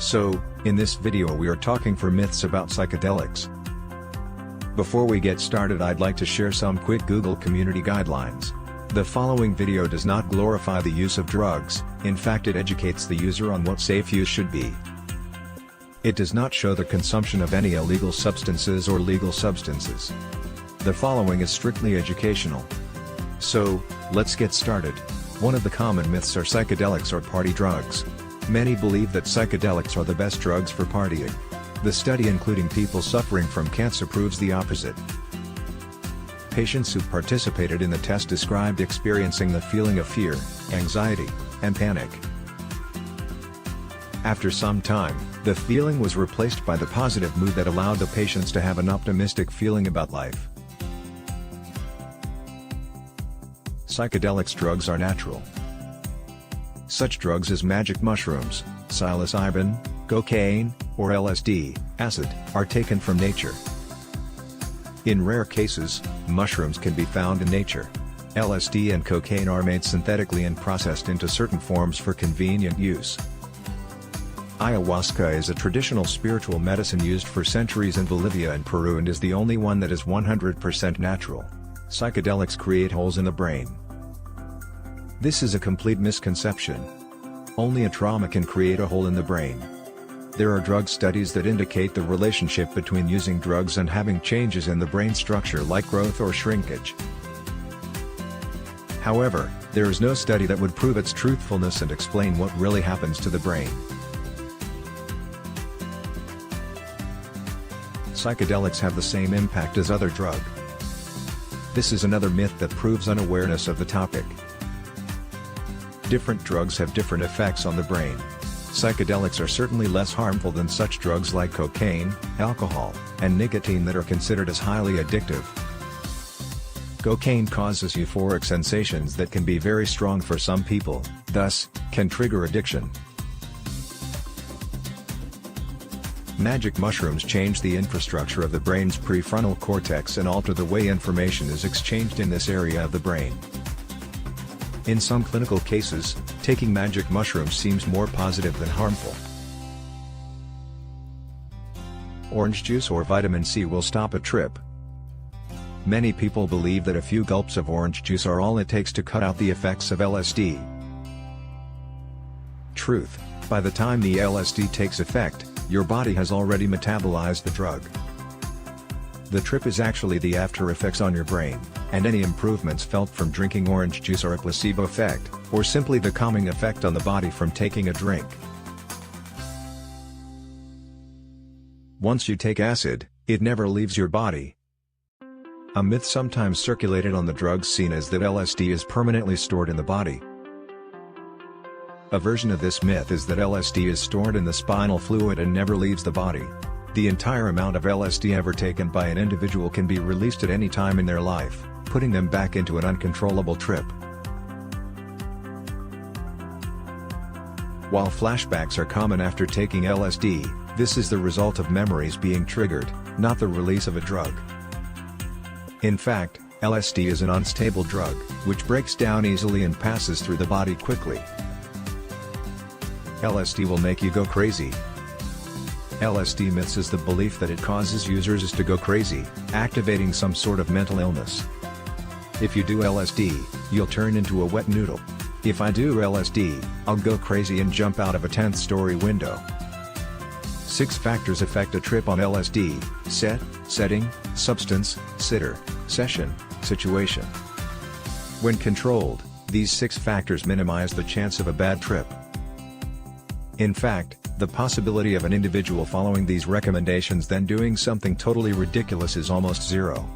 So, in this video we are talking for myths about psychedelics. Before we get started, I'd like to share some quick Google community guidelines. The following video does not glorify the use of drugs, in fact it educates the user on what safe use should be. It does not show the consumption of any illegal substances or legal substances. The following is strictly educational. So, let's get started. One of the common myths are psychedelics or party drugs. Many believe that psychedelics are the best drugs for partying. The study including people suffering from cancer proves the opposite. Patients who participated in the test described experiencing the feeling of fear, anxiety, and panic. After some time, the feeling was replaced by the positive mood that allowed the patients to have an optimistic feeling about life. Psychedelics drugs are natural. Such drugs as magic mushrooms, psilocybin, cocaine, or LSD, acid, are taken from nature. In rare cases, mushrooms can be found in nature. LSD and cocaine are made synthetically and processed into certain forms for convenient use. Ayahuasca is a traditional spiritual medicine used for centuries in Bolivia and Peru and is the only one that is 100% natural. Psychedelics create holes in the brain. This is a complete misconception. Only a trauma can create a hole in the brain. There are drug studies that indicate the relationship between using drugs and having changes in the brain structure like growth or shrinkage. However, there is no study that would prove its truthfulness and explain what really happens to the brain. Psychedelics have the same impact as other drugs. This is another myth that proves unawareness of the topic. Different drugs have different effects on the brain. Psychedelics are certainly less harmful than such drugs like cocaine, alcohol, and nicotine that are considered as highly addictive. Cocaine causes euphoric sensations that can be very strong for some people, thus, can trigger addiction. Magic mushrooms change the infrastructure of the brain's prefrontal cortex and alter the way information is exchanged in this area of the brain. In some clinical cases, taking magic mushrooms seems more positive than harmful. Orange juice or vitamin C will stop a trip. Many people believe that a few gulps of orange juice are all it takes to cut out the effects of LSD. Truth: by the time the LSD takes effect, your body has already metabolized the drug. The trip is actually the after effects on your brain, and any improvements felt from drinking orange juice are a placebo effect, or simply the calming effect on the body from taking a drink. Once you take acid, it never leaves your body. A myth sometimes circulated on the drug scene is that LSD is permanently stored in the body. A version of this myth is that LSD is stored in the spinal fluid and never leaves the body. The entire amount of LSD ever taken by an individual can be released at any time in their life, putting them back into an uncontrollable trip. While flashbacks are common after taking LSD, this is the result of memories being triggered, not the release of a drug. In fact, LSD is an unstable drug, which breaks down easily and passes through the body quickly. LSD will make you go crazy. LSD myths is the belief that it causes users to go crazy, activating some sort of mental illness. If you do LSD, you'll turn into a wet noodle. If I do LSD, I'll go crazy and jump out of a 10th story window. 6 factors affect a trip on LSD: setting, substance, sitter, session, situation. When controlled, these 6 factors minimize the chance of a bad trip. In fact, the possibility of an individual following these recommendations then doing something totally ridiculous is almost zero.